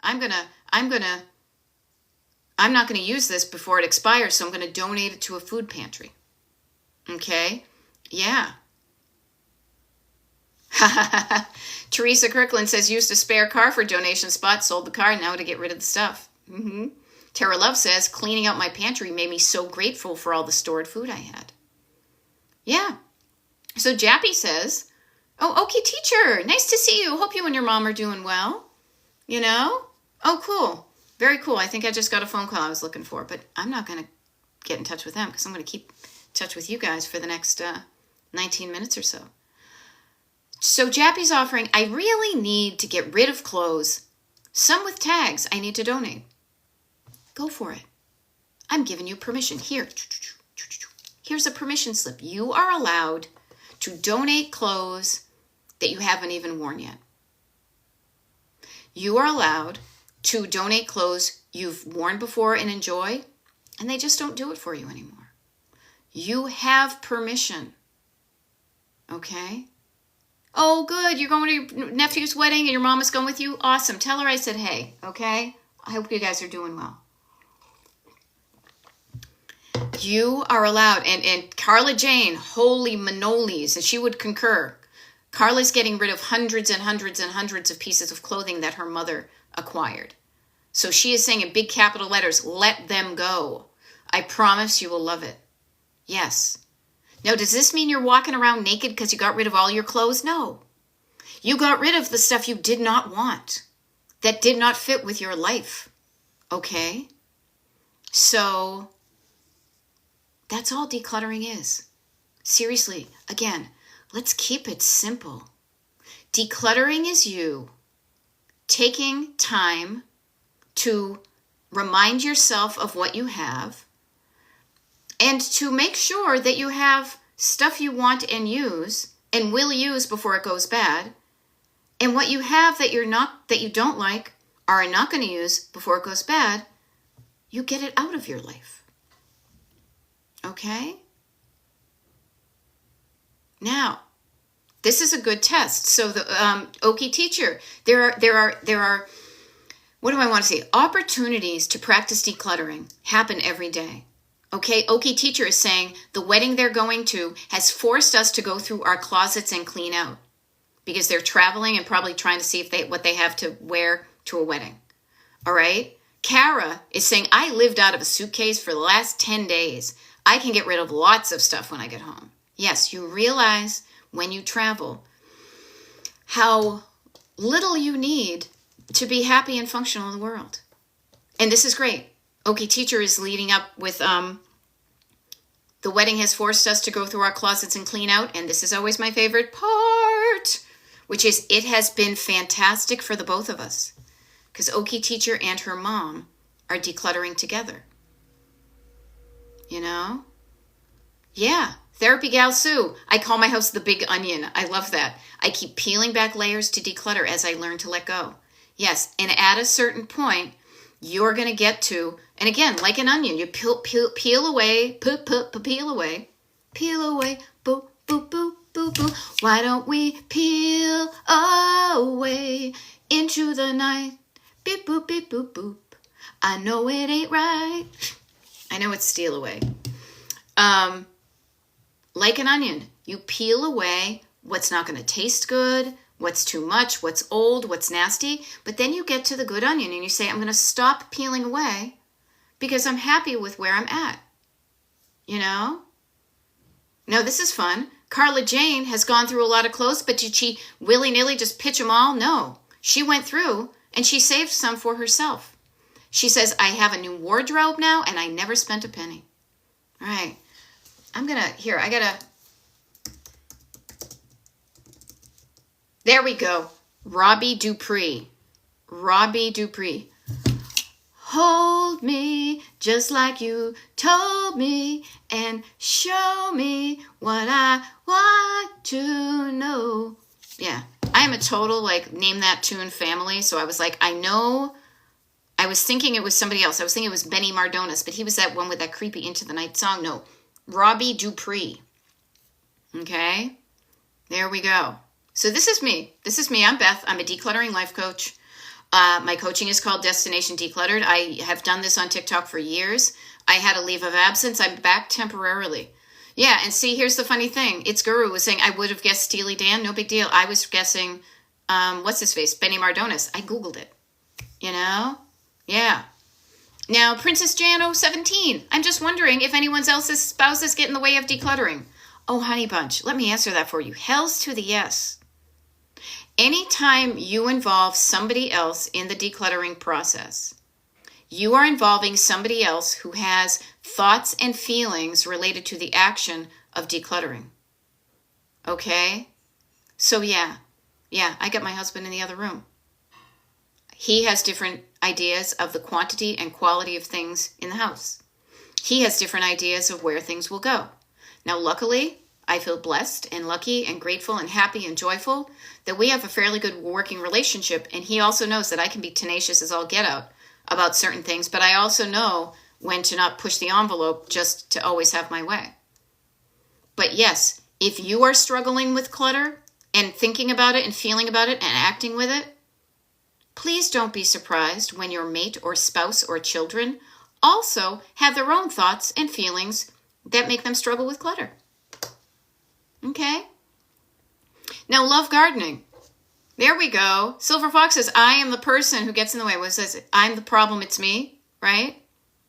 I'm not going to use this before it expires, so I'm going to donate it to a food pantry. Okay? Yeah. Teresa Kirkland says, used a spare car for donation spot, sold the car, now to get rid of the stuff. Tara Love says, cleaning out my pantry made me so grateful for all the stored food I had. Yeah. So Jappy says, oh, okay, teacher, nice to see you. Hope you and your mom are doing well. You know? Oh, cool. Very cool. I think I just got a phone call I was looking for, but I'm not going to get in touch with them because I'm going to keep in touch with you guys for the next 19 minutes or so. So Jappy's offering, I really need to get rid of clothes. Some with tags I need to donate. Go for it. I'm giving you permission. Here's a permission slip. You are allowed to donate clothes that you haven't even worn yet. You are allowed to donate clothes you've worn before and enjoy, and they just don't do it for you anymore. You have permission. Okay? Oh, good. You're going to your nephew's wedding and your mom is going with you? Awesome. Tell her I said hey, okay? I hope you guys are doing well. You are allowed. And Carla Jane, holy manolis, and she would concur. Carla's getting rid of hundreds and hundreds and hundreds of pieces of clothing that her mother acquired. So she is saying in big capital letters, let them go. I promise you will love it. Yes. Now, does this mean you're walking around naked because you got rid of all your clothes? No. You got rid of the stuff you did not want, that did not fit with your life. Okay? So that's all decluttering is. Seriously, again, let's keep it simple. Decluttering is you taking time to remind yourself of what you have and to make sure that you have stuff you want and use and will use before it goes bad, and what you have that you don't like or are not going to use before it goes bad, you get it out of your life. Okay? Now, this is a good test. So the Okie teacher, there are what do I want to say? Opportunities to practice decluttering happen every day. Okay, Okie teacher is saying the wedding they're going to has forced us to go through our closets and clean out because they're traveling and probably trying to see what they have to wear to a wedding. All right? Kara is saying, I lived out of a suitcase for the last 10 days. I can get rid of lots of stuff when I get home. Yes, you realize when you travel how little you need to be happy and functional in the world. And this is great. Okie teacher is leading up with the wedding has forced us to go through our closets and clean out. And this is always my favorite part, which is it has been fantastic for the both of us because Okie teacher and her mom are decluttering together. You know? Yeah. Therapy gal Sue. I call my house the big onion. I love that. I keep peeling back layers to declutter as I learn to let go. Yes. And at a certain point, you're going to get to, and again, like an onion, you peel away, peel away, boo, boo, boo, boo, boo. Why don't we peel away into the night? Beep, boop, beep, boop, boop. I know it ain't right. I know it's steal away. Like an onion, you peel away what's not going to taste good, what's too much, what's old, what's nasty. But then you get to the good onion and you say, I'm going to stop peeling away because I'm happy with where I'm at. You know? Now, this is fun. Carla Jane has gone through a lot of clothes, but did she willy-nilly just pitch them all? No. She went through and she saved some for herself. She says, I have a new wardrobe now and I never spent a penny. All right. There we go. Robbie Dupree. Hold me just like you told me and show me what I want to know. Yeah, I am a total, name that tune family. So I was like, I was thinking it was somebody else. I was thinking it was Benny Mardones, but he was that one with that creepy Into the Night song. No, Robbie Dupree. Okay, there we go. So this is me. I'm Beth. I'm a decluttering life coach. My coaching is called Destination Decluttered. I have done this on TikTok for years. I had a leave of absence. I'm back temporarily. Yeah, and see, here's the funny thing. It's Guru was saying I would have guessed Steely Dan. No big deal. I was guessing, what's his face? Benny Mardones. I Googled it. You know? Yeah. Now, Princess Jan 017. I'm just wondering if anyone else's spouses get in the way of decluttering. Oh, honey bunch, let me answer that for you. Hell's to the yes. Anytime you involve somebody else in the decluttering process, you are involving somebody else who has thoughts and feelings related to the action of decluttering. Okay? So yeah, I got my husband in the other room. He has different ideas of the quantity and quality of things in the house. He has different ideas of where things will go. Now, luckily, I feel blessed and lucky and grateful and happy and joyful that we have a fairly good working relationship. And he also knows that I can be tenacious as all get out about certain things, but I also know when to not push the envelope just to always have my way. But yes, if you are struggling with clutter and thinking about it and feeling about it and acting with it, please don't be surprised when your mate or spouse or children also have their own thoughts and feelings that make them struggle with clutter. Okay? Now, love gardening. There we go. Silver Fox says, I am the person who gets in the way. What says, I'm the problem, it's me, right?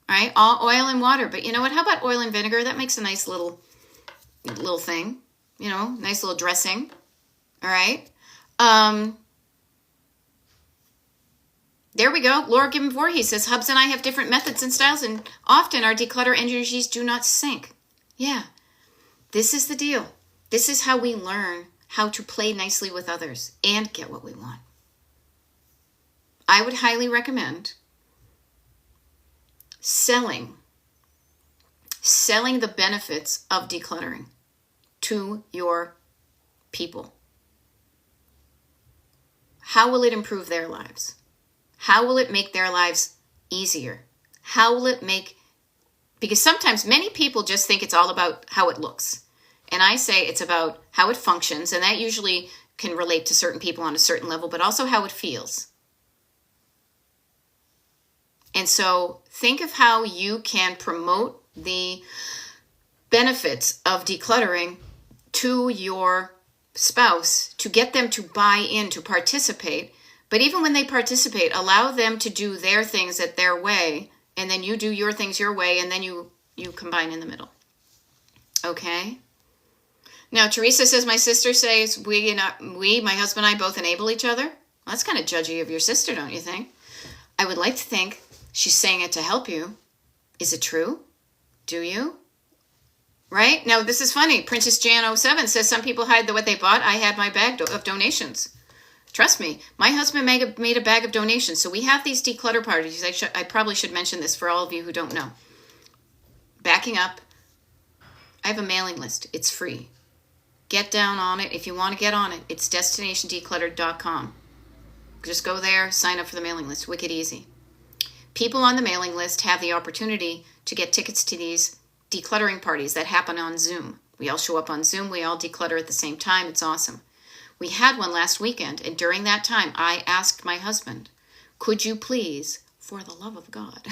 Right? All oil and water. But you know what? How about oil and vinegar? That makes a nice little thing. You know, nice little dressing. All right? There we go. Laura Gibbon Voorhees says, Hubs and I have different methods and styles, and often our declutter energies do not sync. Yeah. This is the deal. This is how we learn how to play nicely with others and get what we want. I would highly recommend selling the benefits of decluttering to your people. How will it improve their lives? How will it make their lives easier? How will it make, because sometimes many people just think it's all about how it looks. And I say it's about how it functions, and that usually can relate to certain people on a certain level, but also how it feels. And so think of how you can promote the benefits of decluttering to your spouse to get them to buy in, to participate. But even when they participate, allow them to do their things at their way, and then you do your things your way, and then you combine in the middle. Okay? Now, Teresa says, my sister says, my husband and I both enable each other. Well, that's kind of judgy of your sister, don't you think? I would like to think she's saying it to help you. Is it true? Do you? Right? Now, this is funny. Princess Jan 07 says, some people hide what they bought. I had my bag of donations. Trust me, my husband made a bag of donations. So we have these declutter parties. I probably should mention this for all of you who don't know. Backing up, I have a mailing list. It's free. Get down on it. If you want to get on it, it's destinationdecluttered.com. Just go there, sign up for the mailing list. Wicked easy. People on the mailing list have the opportunity to get tickets to these decluttering parties that happen on Zoom. We all show up on Zoom. We all declutter at the same time. It's awesome. We had one last weekend, and during that time, I asked my husband, could you please, for the love of God,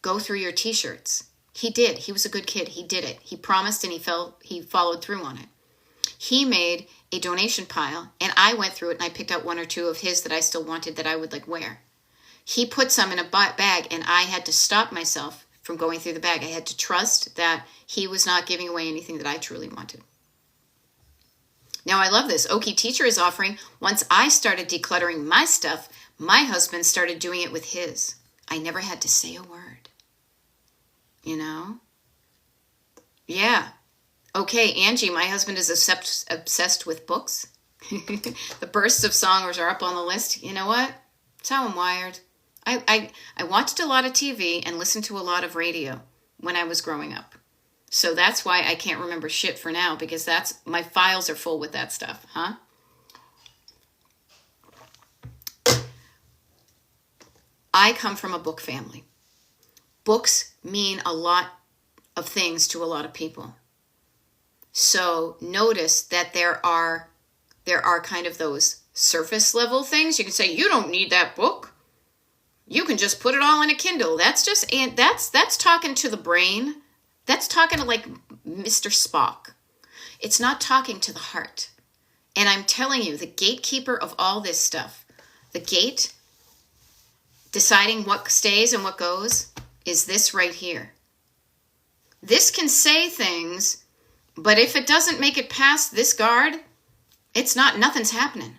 go through your t-shirts? He did. He was a good kid. He did it. He promised, and he followed through on it. He made a donation pile, and I went through it, and I picked out one or two of his that I still wanted that I would wear. He put some in a bag, and I had to stop myself from going through the bag. I had to trust that he was not giving away anything that I truly wanted. Now, I love this. Okie Teacher is offering, once I started decluttering my stuff, my husband started doing it with his. I never had to say a word. You know? Yeah. Okay, Angie, my husband is obsessed with books. The bursts of songs are up on the list. You know what? That's how I'm wired. I watched a lot of TV and listened to a lot of radio when I was growing up. So that's why I can't remember shit for now, because my files are full with that stuff, huh? I come from a book family. Books mean a lot of things to a lot of people. So notice that there are kind of those surface level things. You can say, you don't need that book. You can just put it all in a Kindle. That's talking to the brain. That's talking to Mr. Spock. It's not talking to the heart. And I'm telling you, the gatekeeper of all this stuff, the gate deciding what stays and what goes, is this right here. This can say things But if it doesn't make it past this guard, nothing's happening.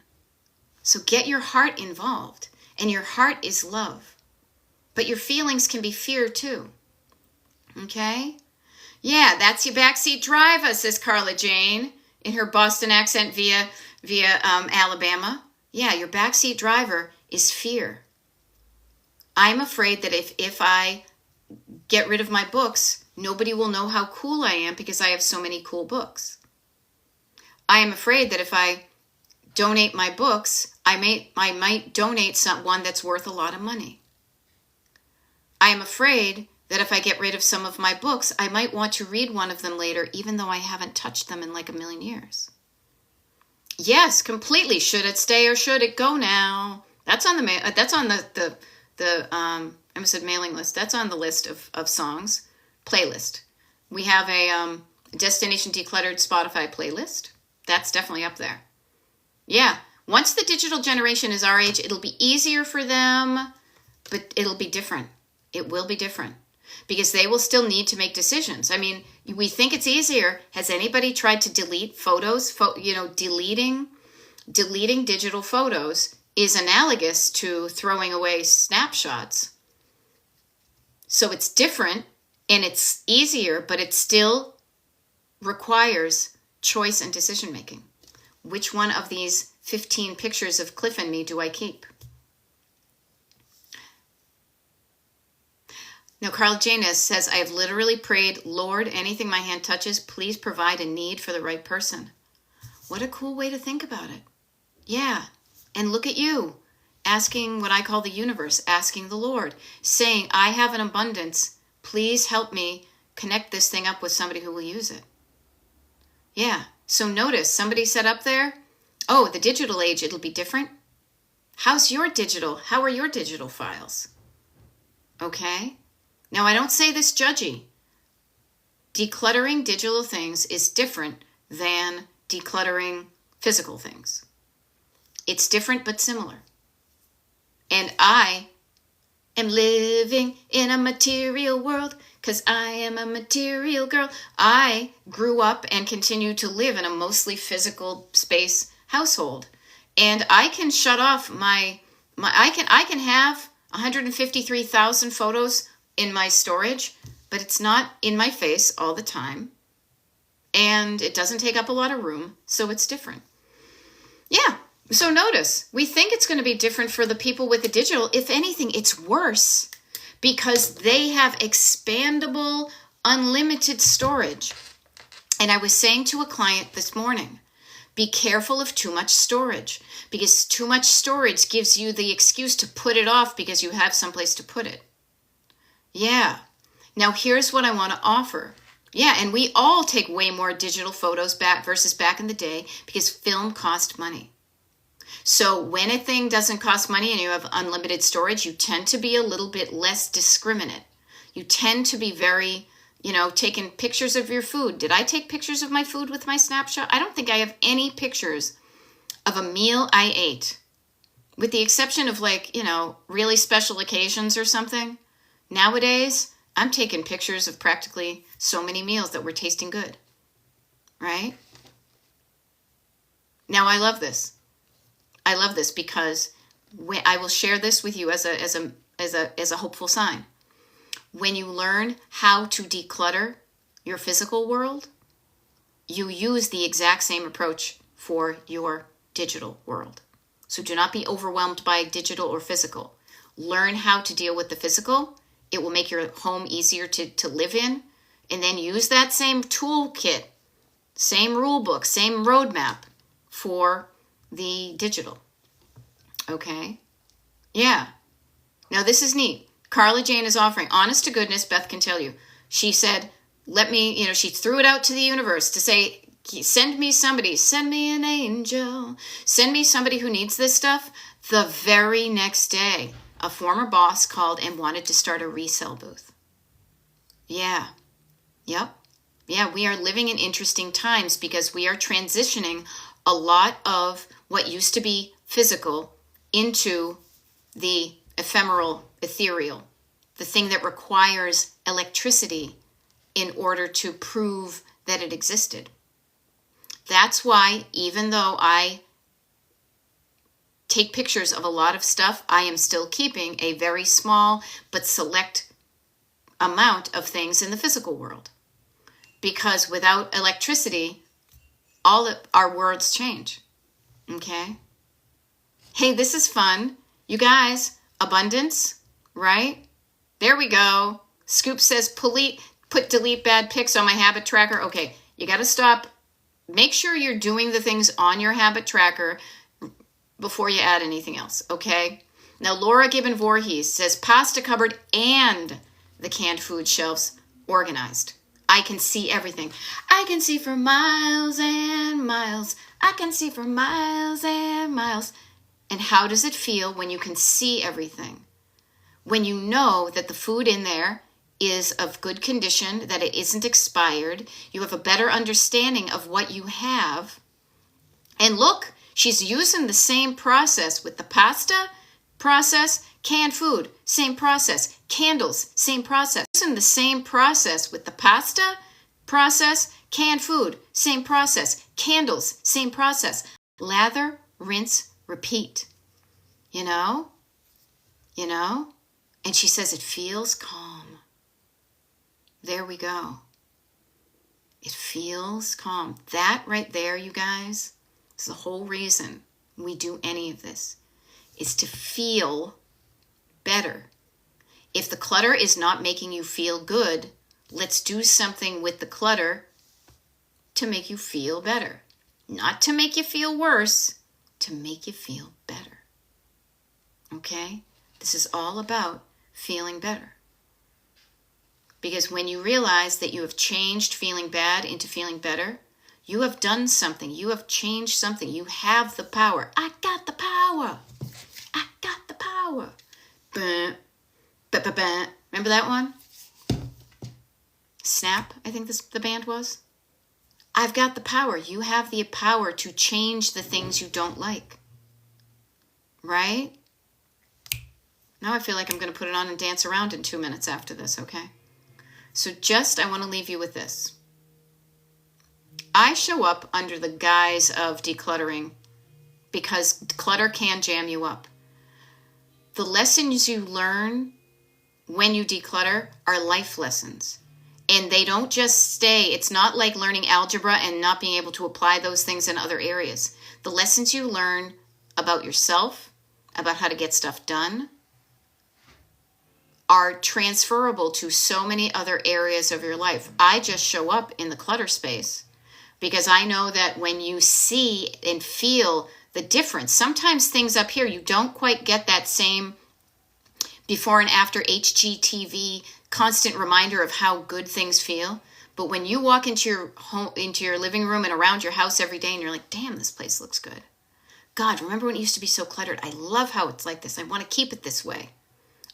So get your heart involved. And your heart is love. But your feelings can be fear too. Okay? Yeah, that's your backseat driver, says Carla Jane in her Boston accent via Alabama. Yeah, your backseat driver is fear. I'm afraid that if I get rid of my books, nobody will know how cool I am because I have so many cool books. I am afraid that if I donate my books, I might donate one that's worth a lot of money. I am afraid that if I get rid of some of my books, I might want to read one of them later, even though I haven't touched them in like a million years. Yes, completely. Should it stay or should it go now? That's on the I almost said mailing list. That's on the list of songs playlist. We have a Destination Decluttered Spotify playlist. That's definitely up there. Yeah. Once the digital generation is our age, it'll be easier for them, but it'll be different. It will be different because they will still need to make decisions. I mean, we think it's easier. Has anybody tried to delete photos? Deleting digital photos is analogous to throwing away snapshots. So it's different and it's easier, but it still requires choice and decision making. Which one of these 15 pictures of Cliff and me do I keep? Now, Carl Janus says, I have literally prayed, Lord, anything my hand touches, please provide a need for the right person. What a cool way to think about it. Yeah. And look at you, asking what I call the universe, asking the Lord, saying, I have an abundance. Please help me connect this thing up with somebody who will use it. Yeah. So notice somebody said up there, oh, the digital age, it'll be different. How are your digital files? Okay. Now, I don't say this judgy. Decluttering digital things is different than decluttering physical things. It's different but similar. And I am living in a material world because I am a material girl. I grew up and continue to live in a mostly physical space household. And I can shut off I can have 153,000 photos in my storage, but it's not in my face all the time. And it doesn't take up a lot of room, so it's different. Yeah. So notice, we think it's going to be different for the people with the digital. If anything, it's worse because they have expandable, unlimited storage. And I was saying to a client this morning, be careful of too much storage because too much storage gives you the excuse to put it off because you have someplace to put it. Yeah. Now here's what I want to offer. Yeah, and we all take way more digital photos back in the day because film cost money. So when a thing doesn't cost money and you have unlimited storage, you tend to be a little bit less discriminate. You tend to be very, taking pictures of your food. Did I take pictures of my food with my snapshot? I don't think I have any pictures of a meal I ate, with the exception of really special occasions or something. Nowadays, I'm taking pictures of practically so many meals that were tasting good, right? Now, I love this. I love this because I will share this with you as a hopeful sign. When you learn how to declutter your physical world, you use the exact same approach for your digital world. So do not be overwhelmed by digital or physical. Learn how to deal with the physical. It will make your home easier to live in. And then use that same toolkit, same rule book, same roadmap for the digital. Okay? Yeah. Now this is neat. Carla Jane is offering, honest to goodness, Beth can tell you. She said, she threw it out to the universe to say, send me somebody, send me an angel, send me somebody who needs this stuff. The very next day, a former boss called and wanted to start a resale booth. Yeah. Yep. Yeah, we are living in interesting times because we are transitioning a lot of what used to be physical into the ephemeral, ethereal, the thing that requires electricity in order to prove that it existed. That's why, even though I take pictures of a lot of stuff, I am still keeping a very small but select amount of things in the physical world. Because without electricity, all of our worlds change. Okay? Hey, this is fun. You guys, abundance, right? There we go. Scoop says, put delete bad pics on my habit tracker. Okay, you got to stop. Make sure you're doing the things on your habit tracker before you add anything else, okay? Now, Laura Gibbon Voorhees says, pasta cupboard and the canned food shelves organized. I can see everything. I can see for miles and miles. I can see for miles and miles. And how does it feel when you can see everything? When you know that the food in there is of good condition, that it isn't expired, you have a better understanding of what you have. And look, she's using the same process with the pasta process, canned food, same process, candles, same process. Using the same process with the pasta process, canned food, same process, candles, same process. Lather, rinse, repeat. You know? And she says it feels calm. There we go. It feels calm. That right there, you guys, is the whole reason we do any of this, is to feel better. If the clutter is not making you feel good, let's do something with the clutter to make you feel better. Not to make you feel worse, to make you feel better. Okay? This is all about feeling better. Because when you realize that you have changed feeling bad into feeling better, you have done something. You have changed something. You have the power. I got the power. I got the power. Bah, bah, bah, bah. Remember that one? Snap, I think the band was. I've got the power. You have the power to change the things you don't like. Right? Now I feel like I'm going to put it on and dance around in 2 minutes after this, okay? So I want to leave you with this. I show up under the guise of decluttering because clutter can jam you up. The lessons you learn when you declutter are life lessons. And they don't just stay. It's not like learning algebra and not being able to apply those things in other areas. The lessons you learn about yourself, about how to get stuff done, are transferable to so many other areas of your life. I just show up in the clutter space because I know that when you see and feel the difference, sometimes things up here, you don't quite get that same before and after HGTV constant reminder of how good things feel. But when you walk into your home, into your living room and around your house every day and you're like, damn, this place looks good. God, remember when it used to be so cluttered? I love how it's like this. I want to keep it this way.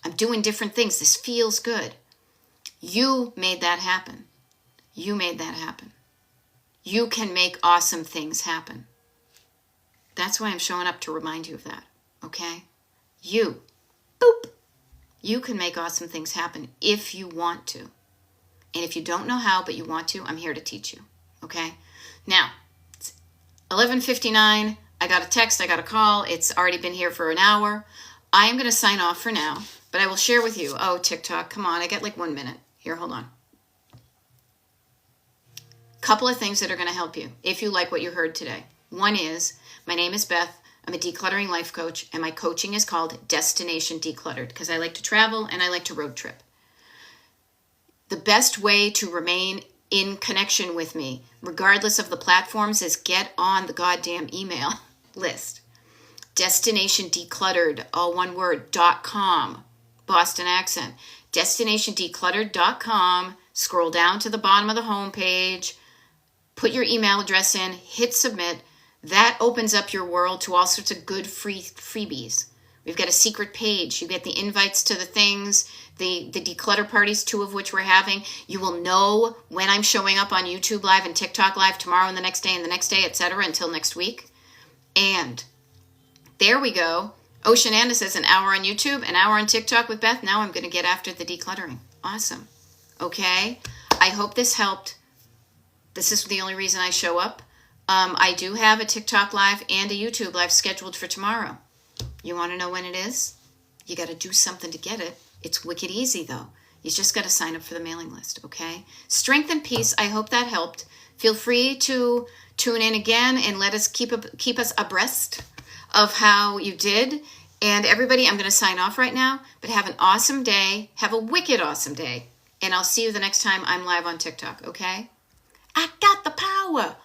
I'm doing different things. This feels good. You made that happen. You made that happen. You can make awesome things happen. That's why I'm showing up to remind you of that. Okay? You. Boop. You can make awesome things happen if you want to. And if you don't know how, but you want to, I'm here to teach you. Okay? Now, it's 11:59. I got a text. I got a call. It's already been here for an hour. I am going to sign off for now. But I will share with you. Oh, TikTok, come on. I got like 1 minute. Here, hold on. Couple of things that are going to help you if you like what you heard today. One is, my name is Beth. I'm a decluttering life coach, and my coaching is called Destination Decluttered because I like to travel and I like to road trip. The best way to remain in connection with me, regardless of the platforms, is get on the goddamn email list. Destination Decluttered, all one word, .com. Boston accent. DestinationDecluttered.com. Scroll down to the bottom of the homepage. Put your email address in. Hit submit. That opens up your world to all sorts of good free freebies. We've got a secret page. You get the invites to the things, the declutter parties, 2 of which we're having. You will know when I'm showing up on YouTube Live and TikTok Live tomorrow and the next day, etc. until next week. And there we go. Oceananda says an hour on YouTube, an hour on TikTok with Beth. Now I'm going to get after the decluttering. Awesome. Okay. I hope this helped. This is the only reason I show up. I do have a TikTok live and a YouTube live scheduled for tomorrow. You want to know when it is? You got to do something to get it. It's wicked easy, though. You just got to sign up for the mailing list, okay? Strength and peace. I hope that helped. Feel free to tune in again and let us keep us abreast of how you did. And everybody, I'm going to sign off right now, but have an awesome day. Have a wicked awesome day. And I'll see you the next time I'm live on TikTok, okay? I got the power.